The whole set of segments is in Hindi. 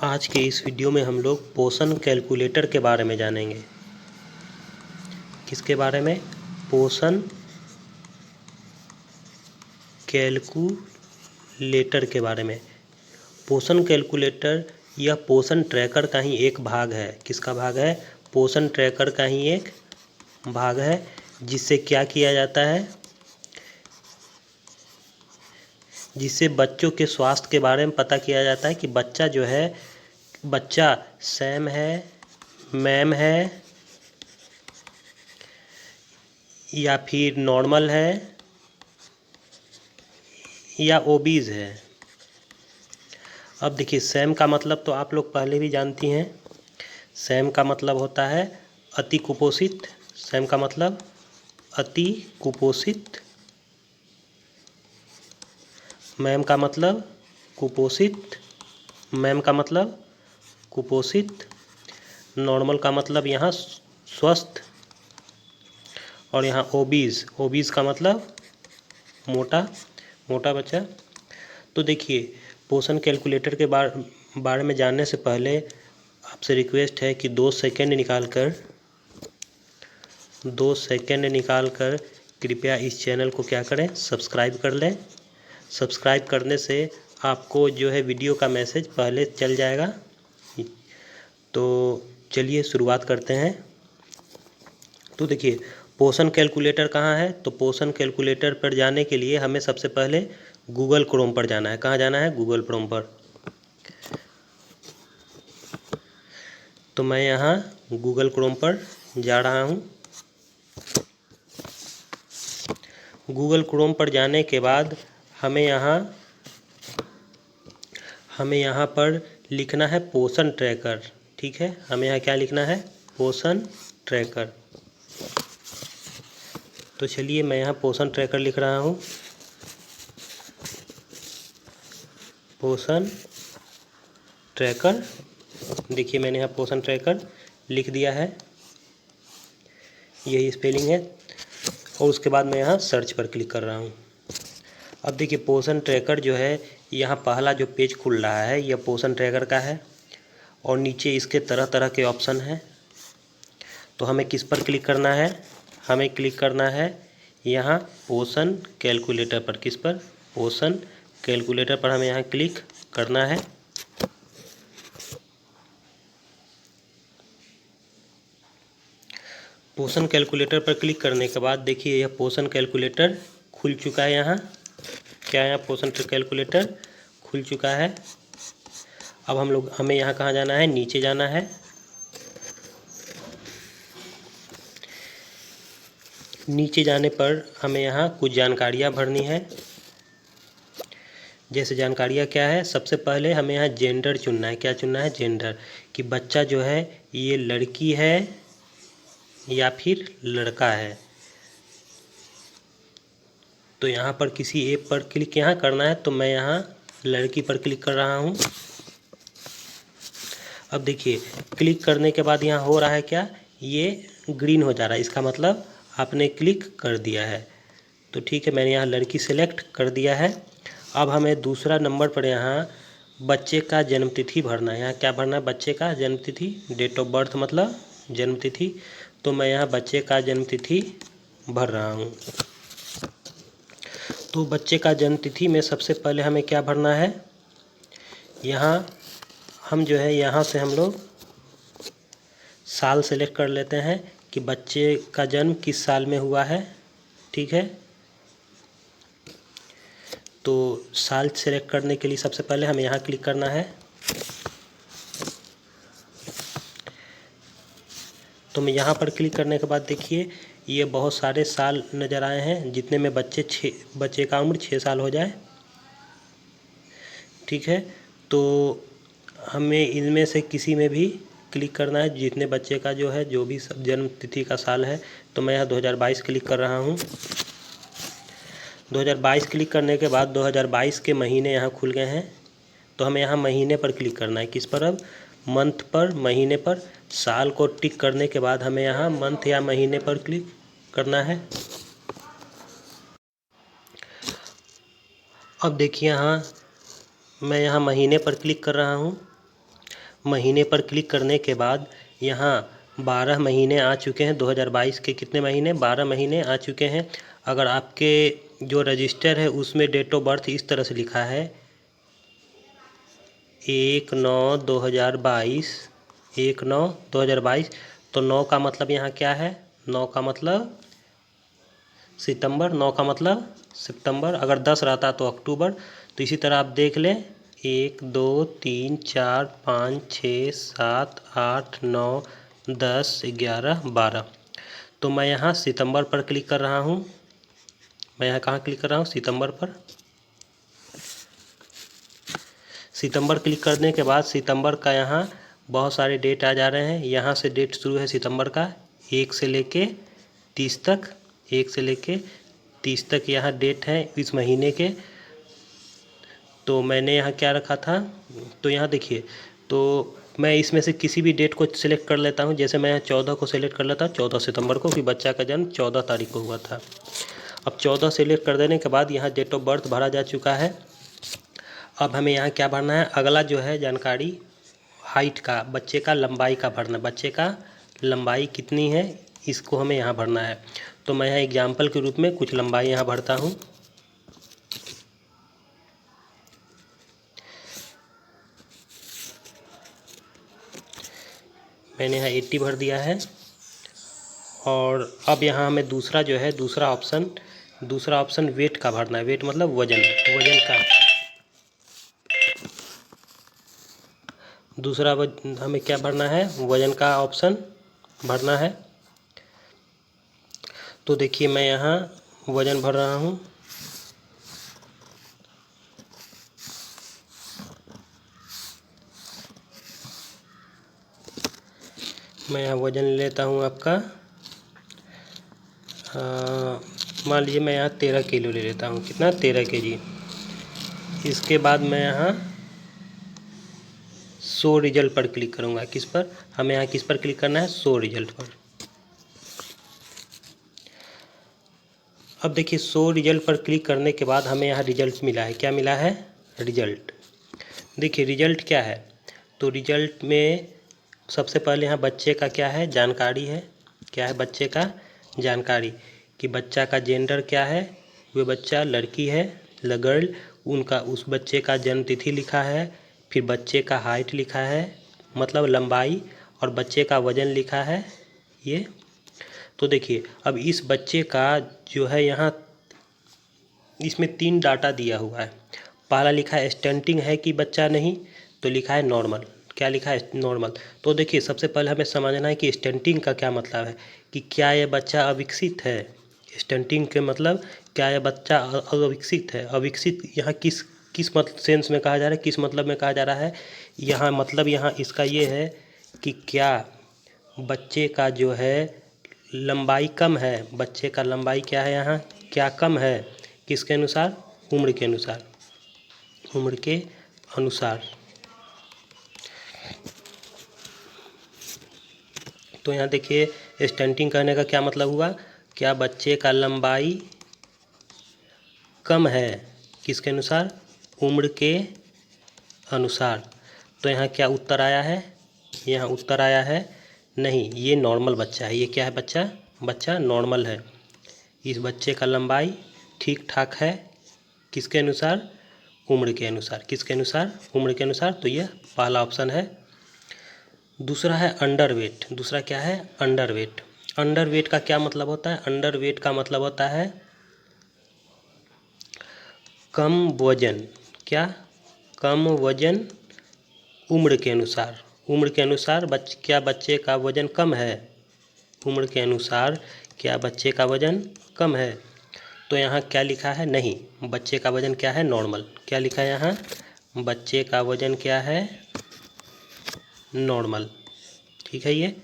आज के इस वीडियो में हम लोग पोषण कैलकुलेटर के बारे में जानेंगे। किसके बारे में? पोषण कैलकुलेटर के बारे में। पोषण कैलकुलेटर यह पोषण ट्रैकर का ही एक भाग है। किसका भाग है? पोषण ट्रैकर का ही एक भाग है, जिससे क्या किया जाता है? जिससे बच्चों के स्वास्थ्य के बारे में पता किया जाता है कि बच्चा जो है, बच्चा सैम है, मैम है या फिर नॉर्मल है या ओबीज है। अब देखिए, सैम का मतलब तो आप लोग पहले भी जानती हैं। सैम का मतलब होता है अति कुपोषित। सैम का मतलब अति कुपोषित। मैम का मतलब कुपोषित। मैम का मतलब कुपोषित। नॉर्मल का मतलब यहाँ स्वस्थ। और यहाँ ओबीज। ओबीज का मतलब मोटा, मोटा बच्चा। तो देखिए, पोषण कैलकुलेटर के बारे में जानने से पहले आपसे रिक्वेस्ट है कि 2 सेकंड निकाल कर कृपया इस चैनल को क्या करें? सब्सक्राइब कर लें। सब्सक्राइब करने से आपको जो है वीडियो का मैसेज पहले चल जाएगा। तो चलिए शुरुआत करते हैं। तो देखिए, पोषण कैलकुलेटर कहाँ है? तो पोषण कैलकुलेटर पर जाने के लिए हमें सबसे पहले गूगल क्रोम पर जाना है। कहाँ जाना है? गूगल क्रोम पर। तो मैं यहाँ गूगल क्रोम पर जा रहा हूँ। गूगल क्रोम पर जाने के बाद हमें यहाँ पर लिखना है पोषण ट्रैकर। ठीक है, हमें यहाँ क्या लिखना है? पोषण ट्रैकर। तो चलिए, मैं यहाँ पोषण ट्रैकर लिख रहा हूँ। पोषण ट्रैकर। देखिए, मैंने यहाँ पोषण ट्रैकर लिख दिया है, यही स्पेलिंग है। और उसके बाद मैं यहाँ सर्च पर क्लिक कर रहा हूँ। अब देखिए, पोषण ट्रैकर जो है, यहाँ पहला जो पेज खुल रहा है यह पोषण ट्रैकर का है। और नीचे इसके तरह तरह के ऑप्शन हैं। तो हमें किस पर क्लिक करना है? हमें क्लिक करना है यहाँ पोषण कैलकुलेटर पर। किस पर? पोषण कैलकुलेटर पर हमें यहाँ क्लिक करना है। पोषण कैलकुलेटर पर क्लिक करने के बाद देखिए, यह पोषण कैलकुलेटर खुल चुका है। यहाँ क्या है? पोषण कैलकुलेटर खुल चुका है। अब हमें यहाँ कहाँ जाना है? नीचे जाना है। नीचे जाने पर हमें यहाँ कुछ जानकारियाँ भरनी है। जैसे जानकारियाँ क्या है? सबसे पहले हमें यहाँ जेंडर चुनना है। क्या चुनना है? जेंडर। कि बच्चा जो है ये लड़की है या फिर लड़का है। तो यहाँ पर किसी ऐप पर क्लिक यहाँ करना है। तो मैं यहाँ लड़की पर क्लिक कर रहा हूँ। अब देखिए, क्लिक करने के बाद यहाँ हो रहा है क्या? ये ग्रीन हो जा रहा है। इसका मतलब आपने क्लिक कर दिया है। तो ठीक है, मैंने यहाँ लड़की सेलेक्ट कर दिया है। अब हमें दूसरा नंबर पर यहाँ बच्चे का जन्मतिथि भरना है। यहाँ क्या भरना है? बच्चे का जन्मतिथि। डेट ऑफ बर्थ मतलब जन्मतिथि। तो मैं यहाँ बच्चे का जन्मतिथि भर रहा हूँ। तो बच्चे का जन्मतिथि में सबसे पहले हमें क्या भरना है? यहाँ हम जो है, यहाँ से हम लोग साल सेलेक्ट कर लेते हैं कि बच्चे का जन्म किस साल में हुआ है। ठीक है, तो साल सेलेक्ट करने के लिए सबसे पहले हमें यहाँ क्लिक करना है। तो मैं यहाँ पर क्लिक करने के बाद देखिए, ये बहुत सारे साल नज़र आए हैं, जितने में बच्चे का उम्र 6 साल हो जाए। ठीक है, तो हमें इनमें से किसी में भी क्लिक करना है, जितने बच्चे का जो है, जो भी जन्म तिथि का साल है। तो मैं यहाँ 2022 क्लिक कर रहा हूँ। 2022 क्लिक करने के बाद 2022 के महीने यहाँ खुल गए हैं। तो हमें यहाँ महीने पर क्लिक करना है। किस पर? अब मंथ पर, महीने पर। साल को टिक करने के बाद हमें यहाँ मंथ या महीने पर क्लिक करना है। अब देखिए, मैं यहाँ महीने पर क्लिक कर रहा हूँ। महीने पर क्लिक करने के बाद यहाँ 12 महीने आ चुके हैं। 2022 के कितने महीने? 12 महीने आ चुके हैं। अगर आपके जो रजिस्टर है उसमें डेट ऑफ बर्थ इस तरह से लिखा है 1/9/2022, 1/9/2022, तो 9 का मतलब यहाँ क्या है? 9 का मतलब सितंबर, 9 का मतलब सितंबर। अगर 10 रहता तो अक्टूबर। तो इसी तरह आप देख लें 1 2 3 4 5 6 7 8 9 10 11 12। तो मैं यहाँ सितंबर पर क्लिक कर रहा हूँ। मैं यहाँ कहाँ क्लिक कर रहा हूँ? सितंबर पर। सितंबर क्लिक करने के बाद सितंबर का यहाँ बहुत सारे डेट आ जा रहे हैं। यहाँ से डेट शुरू है सितंबर का 1 से लेके 30 तक, 1 से लेके 30 तक यहाँ डेट है इस महीने के। तो मैंने यहाँ क्या रखा था? तो यहाँ देखिए, तो मैं इसमें से किसी भी डेट को सिलेक्ट कर लेता हूँ। जैसे मैं 14 को सिलेक्ट कर लेता हूँ, 14 सितंबर को, कि बच्चा का जन्म 14 तारीख को हुआ था। अब 14 सिलेक्ट कर देने के बाद यहाँ डेट ऑफ बर्थ भरा जा चुका है। अब हमें यहाँ क्या भरना है? अगला जो है जानकारी हाइट का, बच्चे का लंबाई का भरना। बच्चे का लंबाई कितनी है इसको हमें यहाँ भरना है। तो मैं यहाँ एग्जाम्पल के रूप में कुछ लंबाई यहाँ भरता हूँ। मैंने यहाँ 80 भर दिया है। और अब यहाँ हमें दूसरा जो है दूसरा ऑप्शन वेट का भरना है। वेट मतलब वजन का। दूसरा हमें क्या भरना है? वजन का ऑप्शन भरना है। तो देखिए मैं यहाँ वजन भर रहा हूँ। मैं यहाँ वजन लेता हूँ आपका, मान लीजिए मैं यहाँ 13 किलो ले लेता हूँ। कितना? 13 kg। इसके बाद मैं यहाँ शो रिजल्ट पर क्लिक करूँगा। किस पर? हमें यहाँ किस पर क्लिक करना है? शो रिजल्ट पर। अब देखिए शो रिजल्ट पर क्लिक करने के बाद हमें यहाँ रिजल्ट मिला है। क्या मिला है? रिजल्ट। देखिए रिजल्ट क्या है? तो रिजल्ट में सबसे पहले यहाँ बच्चे का क्या है? जानकारी है। क्या है? बच्चे का जानकारी, कि बच्चा का जेंडर क्या है, वह बच्चा लड़की है, गर्ल। उनका उस बच्चे का जन्म तिथि लिखा है। फिर बच्चे का हाइट लिखा है, मतलब लंबाई, और बच्चे का वजन लिखा है ये। तो देखिए अब इस बच्चे का जो है यहाँ इसमें 3 डाटा दिया हुआ है। पहला लिखा है स्टंटिंग है कि बच्चा नहीं, तो लिखा है नॉर्मल। क्या लिखा है? नॉर्मल। तो देखिए सबसे पहले हमें समझना है कि स्टंटिंग का क्या मतलब है, कि क्या यह बच्चा अविकसित है। स्टंटिंग के मतलब क्या यह बच्चा अविकसित है। अविकसित यहाँ किस सेंस में कहा जा रहा है, किस मतलब में कहा जा रहा है? यहाँ मतलब यहाँ इसका ये है कि क्या बच्चे का जो है लंबाई कम है। बच्चे का लंबाई क्या है यहाँ? क्या कम है? किसके अनुसार? उम्र के अनुसार। उम्र के अनुसार। तो यहाँ देखिए स्टंटिंग कहने का क्या मतलब हुआ? क्या बच्चे का लंबाई कम है। किसके अनुसार? उम्र के अनुसार। तो यहाँ क्या उत्तर आया है? यहाँ उत्तर आया है नहीं, ये नॉर्मल बच्चा है। ये क्या है? बच्चा नॉर्मल है। इस बच्चे का लंबाई ठीक ठाक है। किसके अनुसार? उम्र के अनुसार। किसके अनुसार? उम्र के अनुसार। तो यह पहला ऑप्शन है। दूसरा है अंडरवेट। दूसरा क्या है? अंडरवेट। अंडरवेट का क्या मतलब होता है? अंडरवेट का मतलब होता है कम वजन। क्या? कम वजन उम्र के अनुसार। उम्र के अनुसार क्या बच्चे का वजन कम है? उम्र के अनुसार क्या बच्चे का वजन कम है? तो यहाँ क्या लिखा है? नहीं, बच्चे का वजन क्या है? नॉर्मल। क्या लिखा है यहाँ? बच्चे का वजन क्या है? नॉर्मल। ठीक है ये।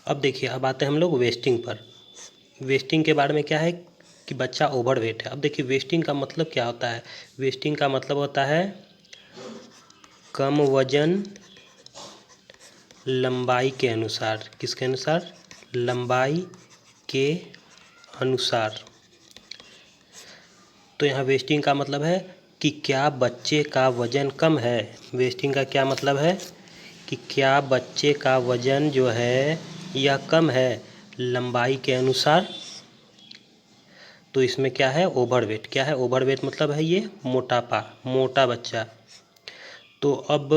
अब देखिए अब आते हैं हम लोग वेस्टिंग पर। वेस्टिंग के बारे में क्या है कि बच्चा ओवरवेट है। अब देखिए वेस्टिंग का मतलब क्या होता है? वेस्टिंग का मतलब होता है कम वजन लंबाई के अनुसार। किसके अनुसार? लंबाई के अनुसार। तो यहाँ वेस्टिंग का मतलब है कि क्या बच्चे का वजन कम है। वेस्टिंग का क्या मतलब है? कि क्या बच्चे का वजन जो है यह कम है लंबाई के अनुसार। तो इसमें क्या है, ओवरवेट। क्या है ओवरवेट, मतलब है ये मोटापा, मोटा बच्चा। तो अब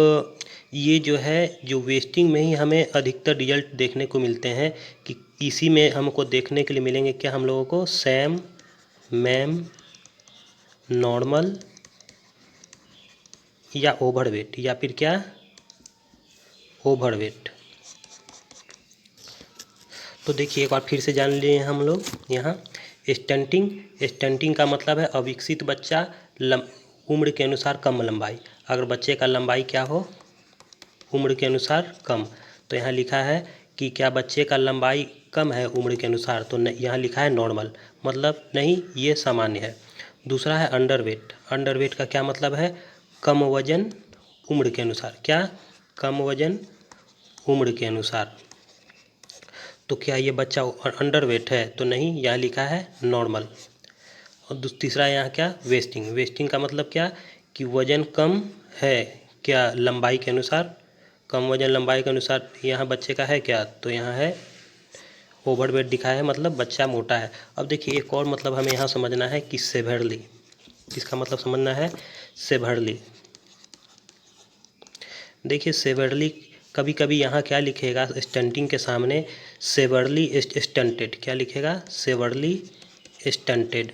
ये जो है, जो वेस्टिंग में ही हमें अधिकतर रिजल्ट देखने को मिलते हैं कि इसी में हमको देखने के लिए मिलेंगे क्या हम लोगों को, सैम, मैम, नॉर्मल या ओवरवेट, या फिर क्या, ओवरवेट। तो देखिए एक बार फिर से जान लिए हम लोग यहाँ स्टंटिंग। स्टंटिंग का मतलब है अविकसित बच्चा, उम्र के अनुसार कम लंबाई। अगर बच्चे का लंबाई क्या हो, उम्र के अनुसार कम, तो यहाँ लिखा है कि क्या बच्चे का लंबाई कम है उम्र के अनुसार, तो यहाँ लिखा है नॉर्मल, मतलब नहीं ये सामान्य है। दूसरा है अंडरवेट। अंडरवेट का क्या मतलब है, कम वजन उम्र के अनुसार। क्या, कम वजन उम्र के अनुसार। तो क्या ये बच्चा अंडरवेट है, तो नहीं, यहाँ लिखा है नॉर्मल। और तीसरा यहाँ क्या, वेस्टिंग। वेस्टिंग का मतलब क्या, कि वजन कम है क्या लंबाई के अनुसार, कम वजन लंबाई के अनुसार यहाँ बच्चे का है क्या, तो यहाँ है ओवरवेट दिखाया है, मतलब बच्चा मोटा है। अब देखिए एक और मतलब हमें यहाँ समझना है कि सेवरली, इसका मतलब समझना है सेवरली। देखिए सेवरली, कभी कभी यहाँ क्या लिखेगा स्टंटिंग के सामने, सेवरली स्टंटेड। क्या लिखेगा, सेवरली स्टंटेड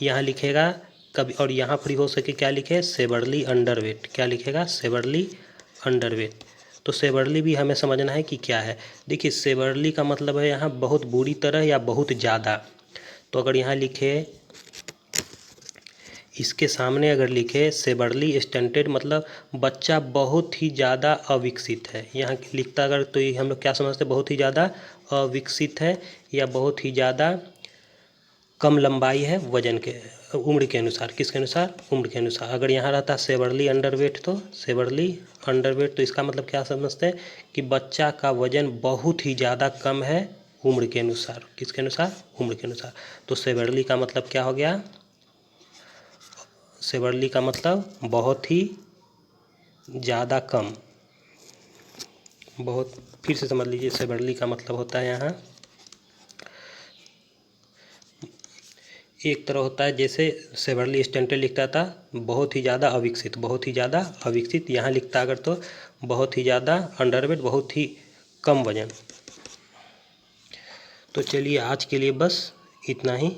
यहाँ लिखेगा कभी, और यहाँ फ्री हो सके क्या लिखे, सेवरली अंडरवेट। क्या लिखेगा, सेवरली अंडरवेट। तो सेवरली भी हमें समझना है कि क्या है। देखिए सेवरली का मतलब है यहाँ बहुत बुरी तरह या बहुत ज़्यादा। तो अगर यहाँ लिखे, इसके सामने अगर लिखे सेवरली स्टंटेड, मतलब बच्चा बहुत ही ज़्यादा अविकसित है। यहाँ लिखता अगर, तो ये हम लोग क्या समझते हैं, बहुत ही ज़्यादा अविकसित है या बहुत ही ज़्यादा कम लंबाई है वजन के, उम्र के अनुसार। किसके अनुसार, उम्र के अनुसार। अगर यहाँ रहता सेवरली अंडरवेट, तो सेवरली अंडरवेट, तो इसका मतलब क्या समझते हैं कि बच्चा का वजन बहुत ही ज़्यादा कम है उम्र के अनुसार। किसके अनुसार, उम्र के अनुसार। तो सेवरली का मतलब क्या हो गया, सेवरली का मतलब बहुत ही ज़्यादा कम। बहुत, फिर से समझ लीजिए, सेवरली का मतलब होता है यहाँ एक तरह होता है, जैसे सेवरली स्टंटेड लिखता था बहुत ही ज़्यादा अविकसित, बहुत ही ज़्यादा अविकसित। यहाँ लिखता अगर तो बहुत ही ज़्यादा अंडरवेट, बहुत ही कम वजन। तो चलिए आज के लिए बस इतना ही।